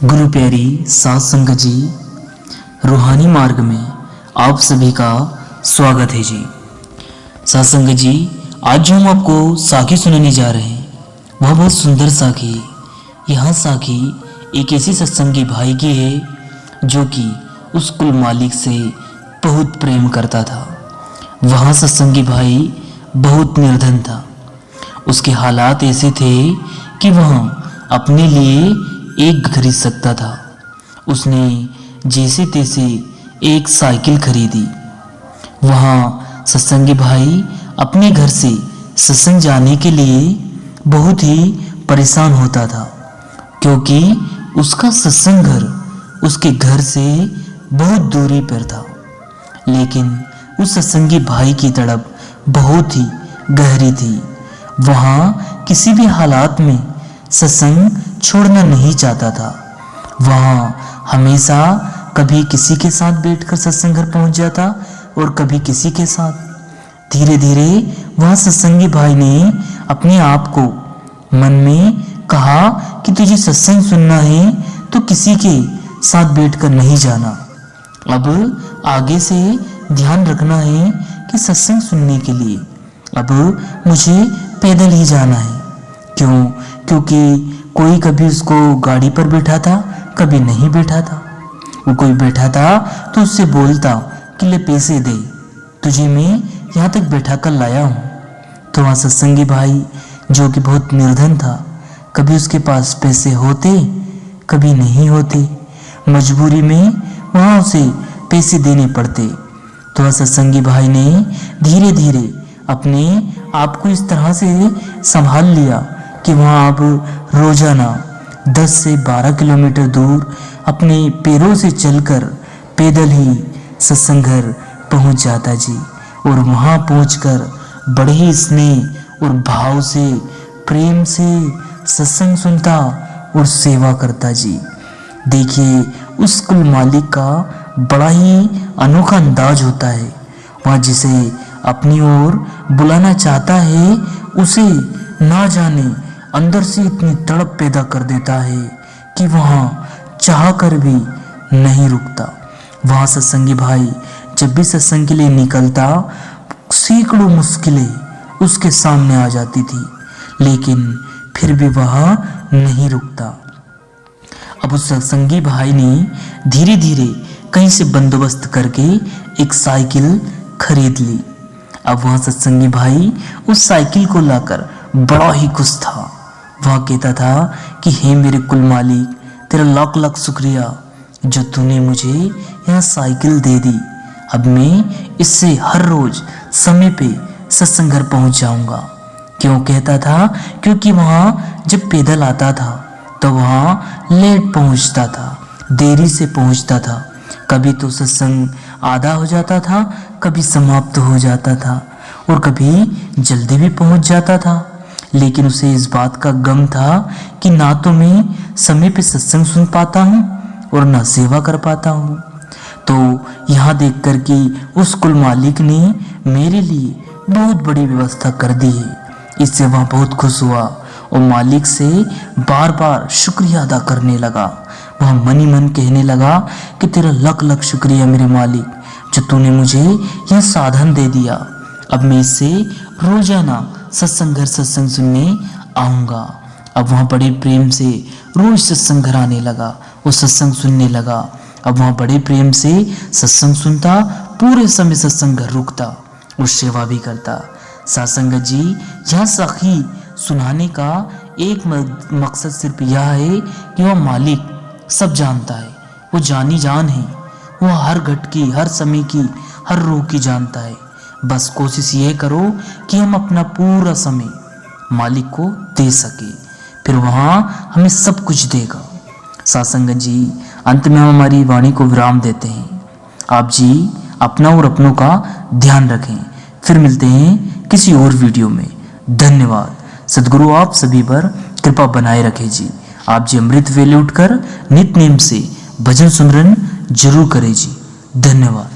गुरु प्यारी साध संगत जी, रूहानी मार्ग में आप सभी का स्वागत है जी। साध संगत जी, आज जो हम आपको साखी सुनाने जा रहे हैं वह बहुत सुंदर साखी है। यह साखी एक ऐसी सत्संगी भाई की है जो कि उस कुल मालिक से बहुत प्रेम करता था। वह सत्संगी भाई बहुत निर्धन था। उसके हालात ऐसे थे कि वह अपने लिए एक खरीद सकता था। उसने जैसे तैसे एक साइकिल खरीदी। वहाँ सत्संगी भाई अपने घर से सत्संग जाने के लिए बहुत ही परेशान होता था, क्योंकि उसका सत्संग घर उसके घर से बहुत दूरी पर था। लेकिन उस सत्संगी भाई की तड़प बहुत ही गहरी थी। वहाँ किसी भी हालात में सत्संग छोड़ना नहीं चाहता था। वहाँ हमेशा कभी किसी के साथ बैठकर सत्संग घर पहुंच जाता और कभी किसी के साथ। धीरे धीरे वह सत्संगी भाई ने अपने आप को मन में कहा कि तुझे सत्संग सुनना है तो किसी के साथ बैठकर नहीं जाना। अब आगे से ध्यान रखना है कि सत्संग सुनने के लिए अब मुझे पैदल ही जाना है। क्योंकि कोई कभी उसको गाड़ी पर बैठा था, कभी नहीं बैठा था। वो कोई बैठा था तो उससे बोलता कि ले पैसे दे, तुझे मैं यहाँ तक बैठा कर लाया हूँ। तो वहाँ सत्संगी भाई जो कि बहुत निर्धन था, कभी उसके पास पैसे होते कभी नहीं होते। मजबूरी में वहाँ उसे पैसे देने पड़ते। तो वह सत्संगी भाई ने धीरे धीरे अपने आप को इस तरह से संभाल लिया कि वहाँ अब रोजाना 10 से 12 किलोमीटर दूर अपने पैरों से चलकर पैदल ही सत्संग घर पहुँच जाता जी। और वहाँ पहुँचकर बड़े ही स्नेह और भाव से प्रेम से सत्संग सुनता और सेवा करता जी। देखिए, उस कुल मालिक का बड़ा ही अनोखा अंदाज होता है। वह जिसे अपनी ओर बुलाना चाहता है उसे ना जाने अंदर से इतनी तड़प पैदा कर देता है कि वहाँ चाह कर भी नहीं रुकता। वहाँ सत्संगी भाई जब भी सत्संग के लिए निकलता, सैकड़ों मुश्किलें उसके सामने आ जाती थी, लेकिन फिर भी वह नहीं रुकता। अब उस सत्संगी भाई ने धीरे धीरे कहीं से बंदोबस्त करके एक साइकिल खरीद ली। अब वह सत्संगी भाई उस साइकिल को लाकर बड़ा ही खुश था। वह कहता था कि हे मेरे कुल मालिक, तेरा लाख लाख शुक्रिया जो तूने मुझे यह साइकिल दे दी। अब मैं इससे हर रोज समय पे सत्संग घर पहुंच जाऊंगा। क्यों कहता था? क्योंकि वहाँ जब पैदल आता था तो वहाँ लेट पहुंचता था, देरी से पहुंचता था। कभी तो सत्संग आधा हो जाता था, कभी समाप्त हो जाता था और कभी जल्दी भी पहुंच जाता था। लेकिन उसे इस बात का गम था कि ना तो मैं समय पे सत्संग सुन पाता हूँ और ना सेवा कर पाता हूँ। तो यहाँ देख कर कि उस कुल मालिक ने मेरे लिए बहुत बड़ी व्यवस्था कर दी है, इससे वह बहुत खुश हुआ और मालिक से बार बार शुक्रिया अदा करने लगा। वह मन ही मन कहने लगा कि तेरा लाख लाख शुक्रिया मेरे मालिक, जो तूने मुझे यह साधन दे दिया। अब मैं इससे रोजाना सत्संग घर सत्संग सुनने आऊँगा। अब वहाँ बड़े प्रेम से रोज सत्संग घर आने लगा और सत्संग सुनने लगा। अब वहाँ बड़े प्रेम से सत्संग सुनता, पूरे समय सत्संग घर रुकता और सेवा भी करता। सत्संग जी, यह साखी सुनाने का एक मकसद सिर्फ यह है कि वह मालिक सब जानता है, वो जानी जान है, वो हर घट की, हर समय की, हर रूह की जानता है। बस कोशिश ये करो कि हम अपना पूरा समय मालिक को दे सके, फिर वहाँ हमें सब कुछ देगा। सत्संग जी, अंत में हम हमारी वाणी को विराम देते हैं। आप जी अपना और अपनों का ध्यान रखें। फिर मिलते हैं किसी और वीडियो में। धन्यवाद। सद्गुरु आप सभी पर कृपा बनाए रखे जी। आप जी अमृत वेले उठकर नित नेम से भजन सुमरन जरूर करें जी। धन्यवाद।